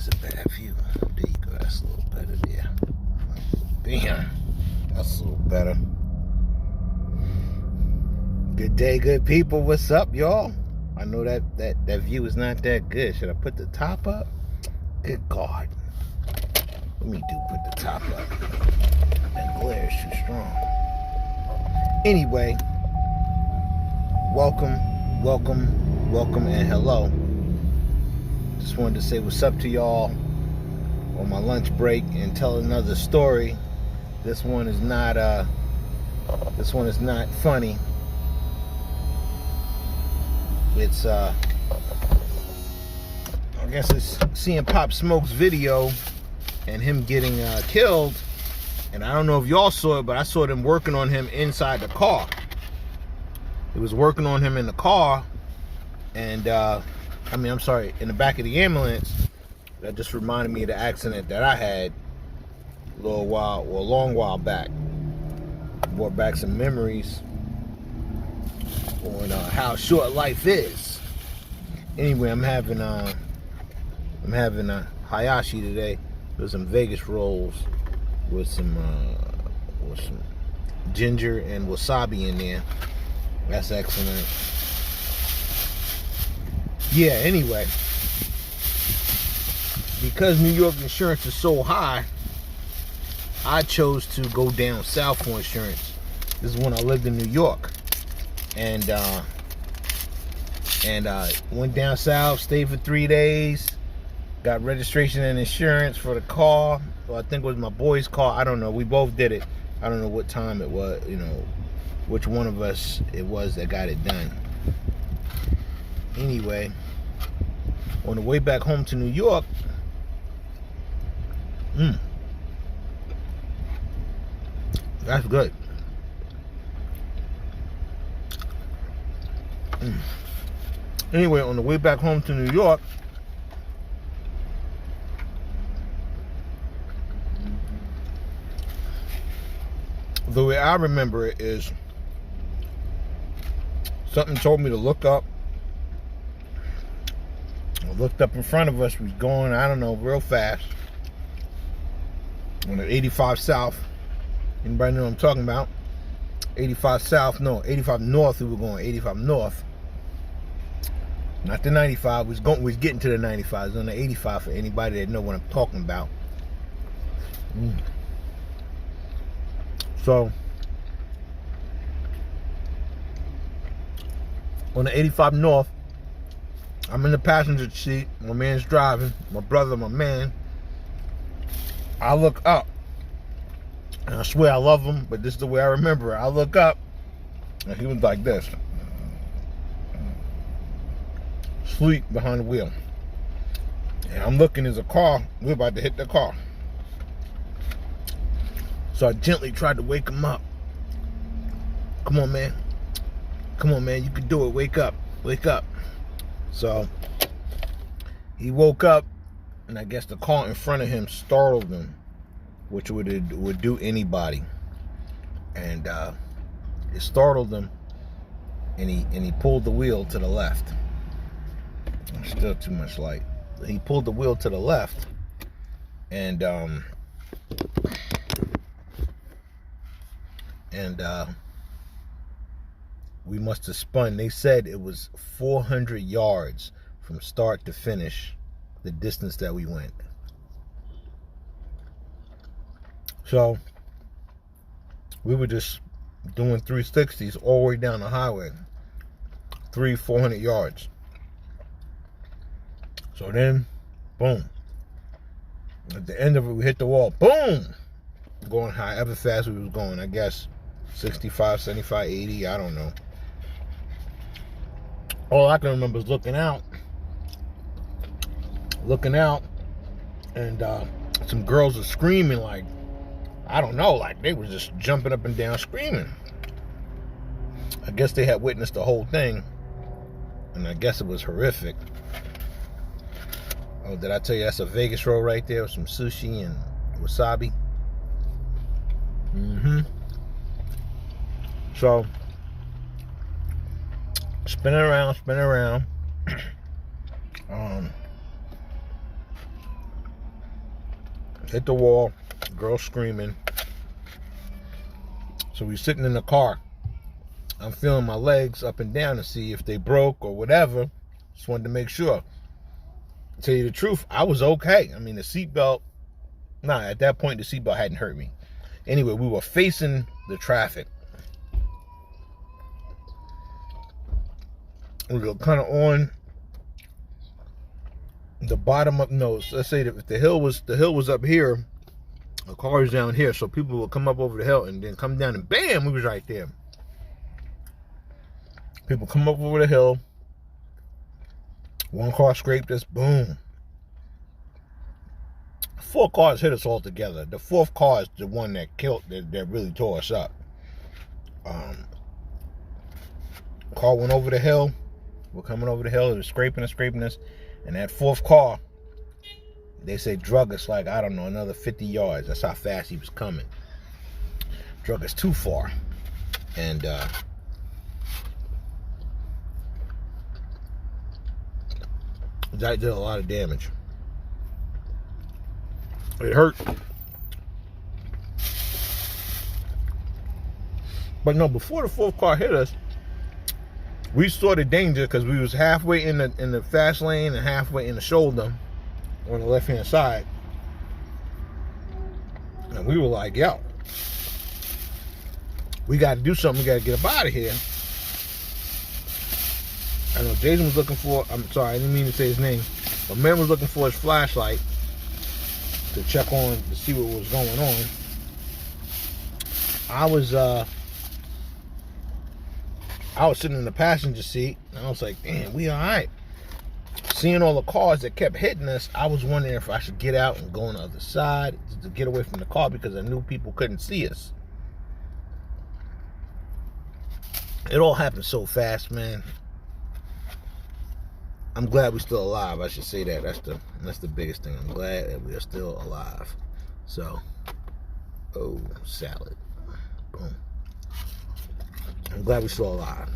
That's a bad view. There you go. That's a little better there. Bam. That's a little better. Good day, good people. What's up, y'all? I know that view is not that good. Should I put the top up? Good God. Let me put the top up. That glare is too strong. Anyway, welcome, and hello. Just wanted to say what's up to y'all on my lunch break and tell another story. This one is not funny. It's I guess it's seeing Pop Smoke's video and him getting killed. And I don't know if y'all saw it, but I saw them working on him inside the car. It was working on him in the car, and in the back of the ambulance. That just reminded me of the accident that I had a long while back. Brought back some memories on how short life is. Anyway, I'm having a hayashi today with some Vegas rolls with some ginger and wasabi in there. That's excellent. Yeah, anyway, because New York insurance is so high, I chose to go down south for insurance. This is when I lived in New York. And went down south, stayed for 3 days, got registration and insurance for the car. Well, I think it was my boy's car. I don't know. We both did it. I don't know what time it was, which one of us it was that got it done. Anyway, on the way back home to New York, that's good. Anyway, on the way back home to New York, the way I remember it is something told me to look up. I looked up in front of us. We was going, I don't know, real fast on the 85 South. Anybody know what I'm talking about? 85 South, no, 85 North. We were going 85 North. Not the 95. We was getting to the 95. It was on the 85 for anybody that know what I'm talking about. So, on the 85 North, I'm in the passenger seat. My man's driving. My brother, my man. I look up. And I swear I love him, but this is the way I remember it. I look up, and he was like this. Sleep behind the wheel. And I'm looking, there's a car. We're about to hit the car. So I gently tried to wake him up. Come on, man. Come on, man. You can do it. Wake up. Wake up. So he woke up, and I guess the car in front of him startled him, which would do anybody. And it startled him, and he pulled the wheel to the left. Still too much light. He pulled the wheel to the left, and we must have spun. They said it was 400 yards from start to finish, the distance that we went. So we were just doing 360s all the way down the highway, 400 yards. So then, boom. At the end of it, we hit the wall. Boom! Going however fast we was going. I guess 65, 75, 80. I don't know. All I can remember is looking out. And some girls were screaming like, I don't know, like they were just jumping up and down screaming. I guess they had witnessed the whole thing. And I guess it was horrific. Oh, did I tell you that's a Vegas roll right there with some sushi and wasabi? So, spinning around. Hit the wall. Girl screaming. So we sitting in the car. I'm feeling my legs up and down to see if they broke or whatever. Just wanted to make sure. To tell you the truth, I was okay. I mean, the seatbelt, at that point, the seatbelt hadn't hurt me. Anyway, we were facing the traffic. We were kind of on the bottom of, let's say that if the hill was up here, the car is down here, so people would come up over the hill and then come down and bam, we was right there. People come up over the hill. One car scraped us, boom. 4 cars hit us all together. The 4th car is the one that killed, that really tore us up. Car went over the hill. We're coming over the hill. It was scraping us. And that 4th car, they say drug us like, I don't know, another 50 yards. That's how fast he was coming. Drug us too far. And that did a lot of damage. It hurt. But no, before the 4th car hit us, we saw the danger because we was halfway in the fast lane and halfway in the shoulder on the left-hand side. And we were like, yo, we got to do something. We got to get up out of here. I know Jason was looking for, I'm sorry, I didn't mean to say his name, but man was looking for his flashlight to check on, to see what was going on. I was sitting in the passenger seat, and I was like, damn, we all right. Seeing all the cars that kept hitting us, I was wondering if I should get out and go on the other side to get away from the car because I knew people couldn't see us. It all happened so fast, man. I'm glad we're still alive. I should say that. That's the biggest thing. I'm glad that we are still alive. So, oh, salad. Boom. I'm glad we're still alive.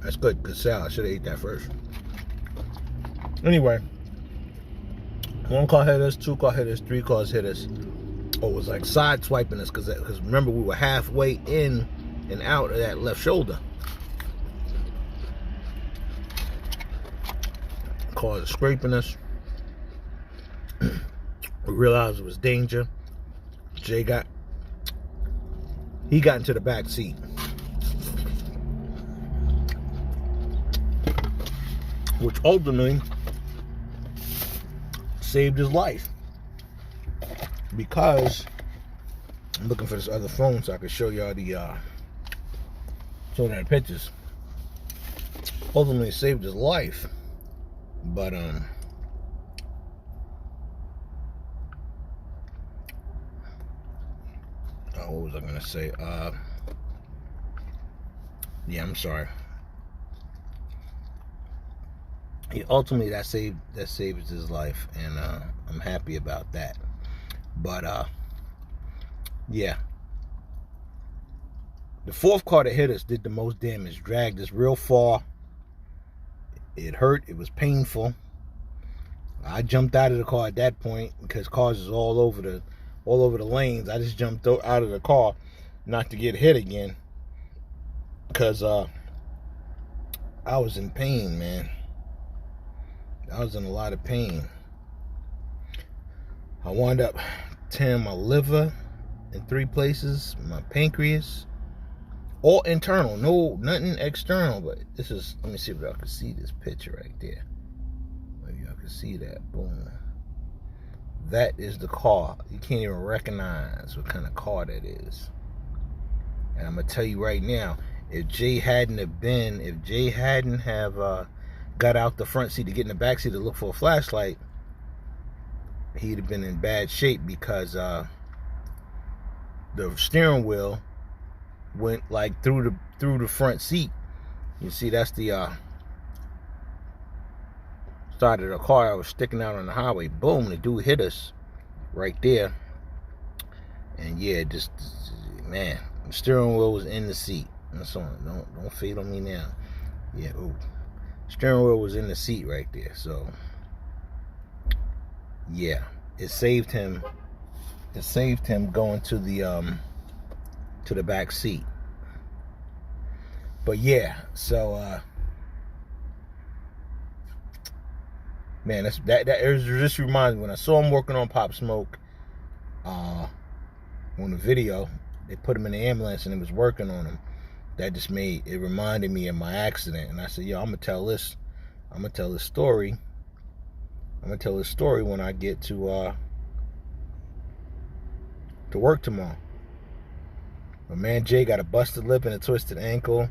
That's good. Good salad. I should have ate that first. Anyway. 1 car hit us, 2 car hit us, 3 cars hit us. Oh, it was like side swiping us because remember we were halfway in and out of that left shoulder. Cars scraping us. We realized it was danger. Jay got into the back seat. Which ultimately saved his life, because I'm looking for this other phone so I can show y'all the pictures. Ultimately saved his life, but what was I gonna say? Yeah, I'm sorry. Ultimately that saved his life, and I'm happy about that. But yeah, the 4th car that hit us did the most damage, dragged us real far. It hurt, it was painful. I jumped out of the car at that point because cars is all over the lanes. I just jumped out of the car not to get hit again, because I was in pain, man. I was in a lot of pain. I wound up tearing my liver in 3 places, my pancreas, all internal, nothing external. But this is, let me see if y'all can see this picture right there. Maybe y'all can see that. Boom. That is the car. You can't even recognize what kind of car that is. And I'm gonna tell you right now, if Jay hadn't have got out the front seat to get in the back seat to look for a flashlight, he'd have been in bad shape, because the steering wheel went like through the front seat. You see, that's the side of the car that was sticking out on the highway. Boom, the dude hit us right there. And yeah, just, man, The steering wheel was in the seat. That's on. Don't fade on me now. Yeah. Ooh. Steering wheel was in the seat right there. So yeah, it saved him. It saved him going to the back seat. But yeah, so man, that just reminds me when I saw him working on Pop Smoke on the video. They put him in the ambulance and it was working on him. That just reminded me of my accident. And I said, yo, I'm gonna tell this story. I'm gonna tell this story when I get to work tomorrow. My man Jay got a busted lip and a twisted ankle.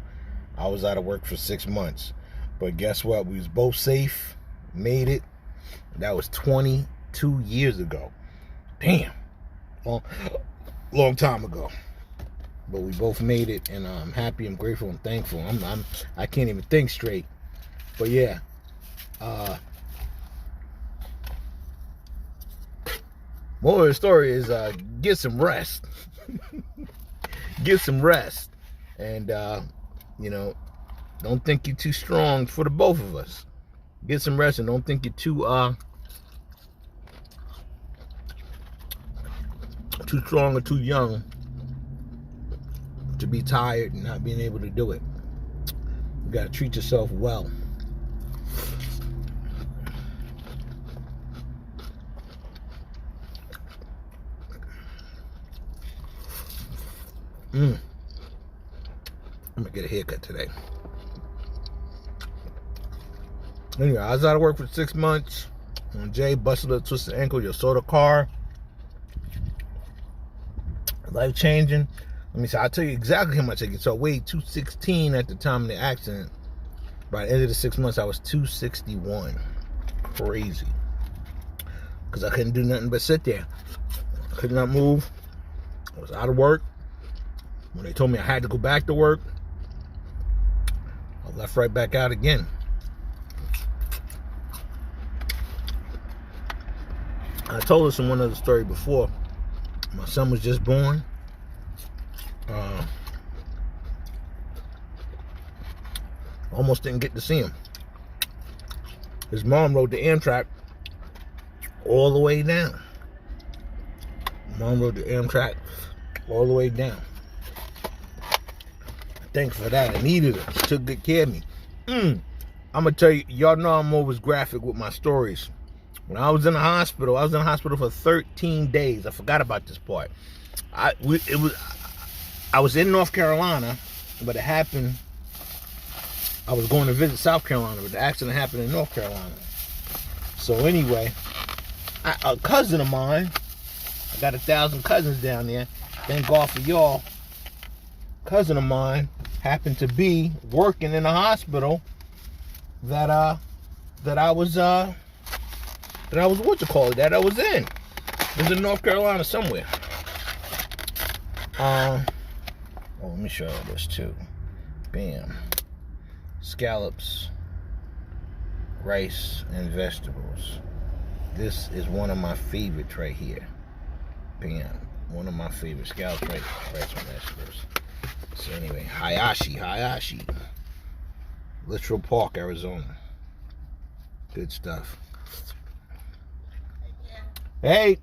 I was out of work for 6 months. But guess what? We was both safe, made it. That was 22 years ago. Damn. Long time ago. But we both made it, and I'm happy, I'm grateful, I'm thankful. I can't even think straight. But yeah. Moral of the story is get some rest. Get some rest. And don't think you're too strong for the both of us. Get some rest and don't think you're too strong or too young to be tired and not being able to do it. You gotta treat yourself well. I'm gonna get a haircut today. Anyway, I was out of work for 6 months. When Jay busted a twisted ankle, you sold a car. Life changing. Let me see. I'll tell you exactly how much I get. So I weighed 216 at the time of the accident. By the end of the 6 months, I was 261. Crazy. Because I couldn't do nothing but sit there. I could not move. I was out of work. When they told me I had to go back to work, I left right back out again. I told us in one other story before. My son was just born. Almost didn't get to see him. His mom rode the Amtrak all the way down. Mom rode the Amtrak all the way down. Thanks for that. I needed it. She took good care of me. I'm going to tell you, y'all know I'm always graphic with my stories. When I was in the hospital for 13 days. I forgot about this part. I was in North Carolina, but it happened. I was going to visit South Carolina, but the accident happened in North Carolina. So anyway, a cousin of mine, I got 1,000 cousins down there. Thank God for y'all. Cousin of mine happened to be working in a hospital that I was in. It was in North Carolina somewhere. Let me show you this too. Bam. Scallops, rice, and vegetables. This is one of my favorites right here. Bam. One of my favorite scallops, rice, and vegetables. So anyway, Hayashi. Littrell Park, Arizona. Good stuff. Hey.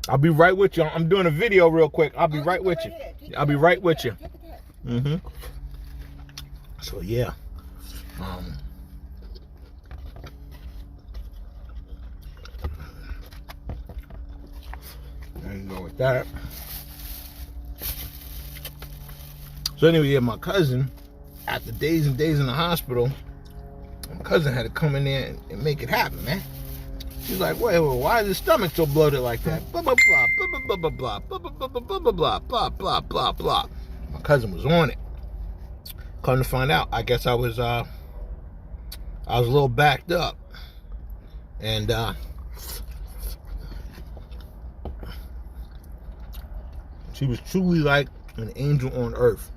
I'll be right with you. I'm doing a video real quick. I'll be right with you. So yeah. There you go with that. So anyway, yeah, my cousin, after days and days in the hospital, my cousin had to come in there and make it happen, man. She's like, wait, why is his stomach so bloated like that? Blah, blah, blah, blah, blah, blah, blah, blah, blah, blah, blah, blah, blah, blah, blah, blah. My cousin was on it. Come to find out, I guess I was a little backed up. And she was truly like an angel on earth.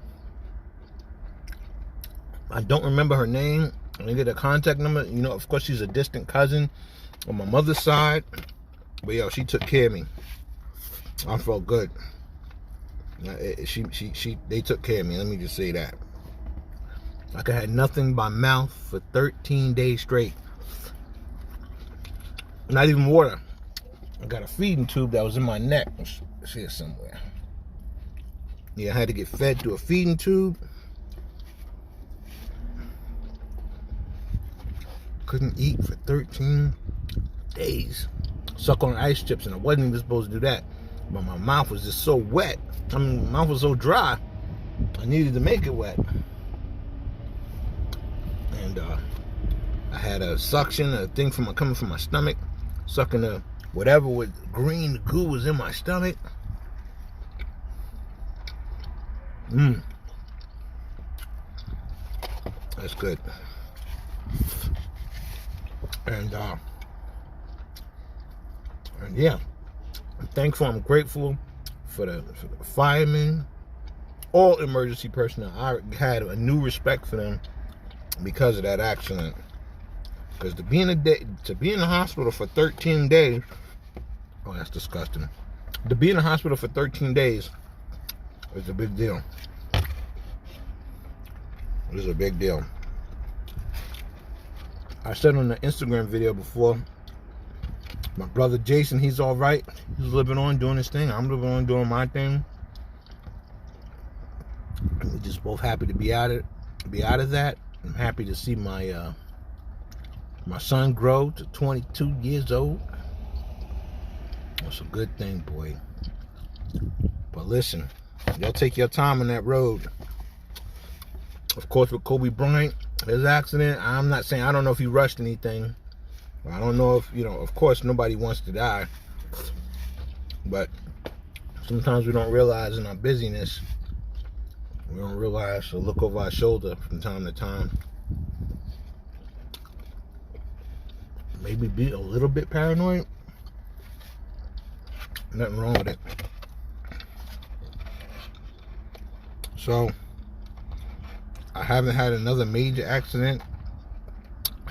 I don't remember her name. I didn't get her contact number. You know, of course, she's a distant cousin on my mother's side. But yo, she took care of me. I felt good. They took care of me. Let me just say that. Like I had nothing by mouth for 13 days straight. Not even water. I got a feeding tube that was in my neck. Let's see it somewhere. Yeah, I had to get fed through a feeding tube. Couldn't eat for 13 days. Suck on ice chips, and I wasn't even supposed to do that. But my mouth was just so wet. I mean, my mouth was so dry. I needed to make it wet. And I had a suction, a thing coming from my stomach, sucking the whatever with green goo was in my stomach. That's good. And yeah, I'm thankful. I'm grateful for the firemen, all emergency personnel. I had a new respect for them because of that accident. Because to be in the hospital for 13 days, oh, that's disgusting. To be in the hospital for 13 days is a big deal. It is a big deal. I said on the Instagram video before, my brother Jason, he's all right. He's living on, doing his thing. I'm living on, doing my thing. We're just both happy to be out of that. I'm happy to see my my son grow to 22 years old. That's a good thing, boy. But listen, y'all take your time on that road. Of course, with Kobe Bryant, his accident, I'm not saying, I don't know if he rushed anything. I don't know if, of course, nobody wants to die. But sometimes we don't realize in our busyness, we don't realize to look over our shoulder from time to time. Maybe be a little bit paranoid. Nothing wrong with it. So, I haven't had another major accident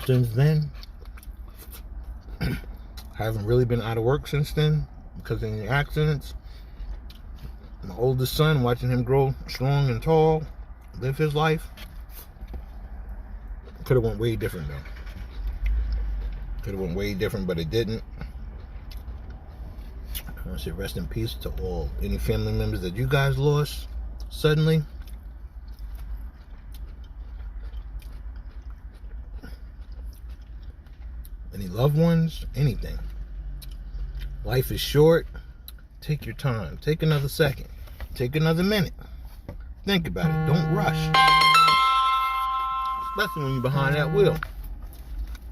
since then. Haven't really been out of work since then because of any accidents. My oldest son, watching him grow strong and tall, live his life. Could have went way different though. Could have went way different, but it didn't. I want to say rest in peace to all any family members that you guys lost suddenly. Any loved ones, anything. Life is short. Take your time. Take another second. Take another minute. Think about it. Don't rush. Especially when you're behind that wheel.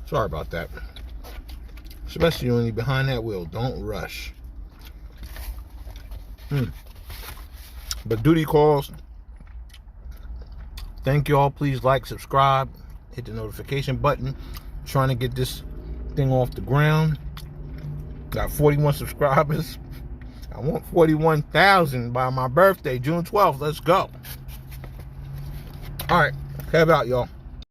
Sorry about that. Especially when you're behind that wheel. Don't rush. But duty calls. Thank you all. Please like, subscribe, hit the notification button. Trying to get this thing off the ground. Got 41 subscribers. I want 41,000 by my birthday, June 12th. Let's go. All right, have out, y'all.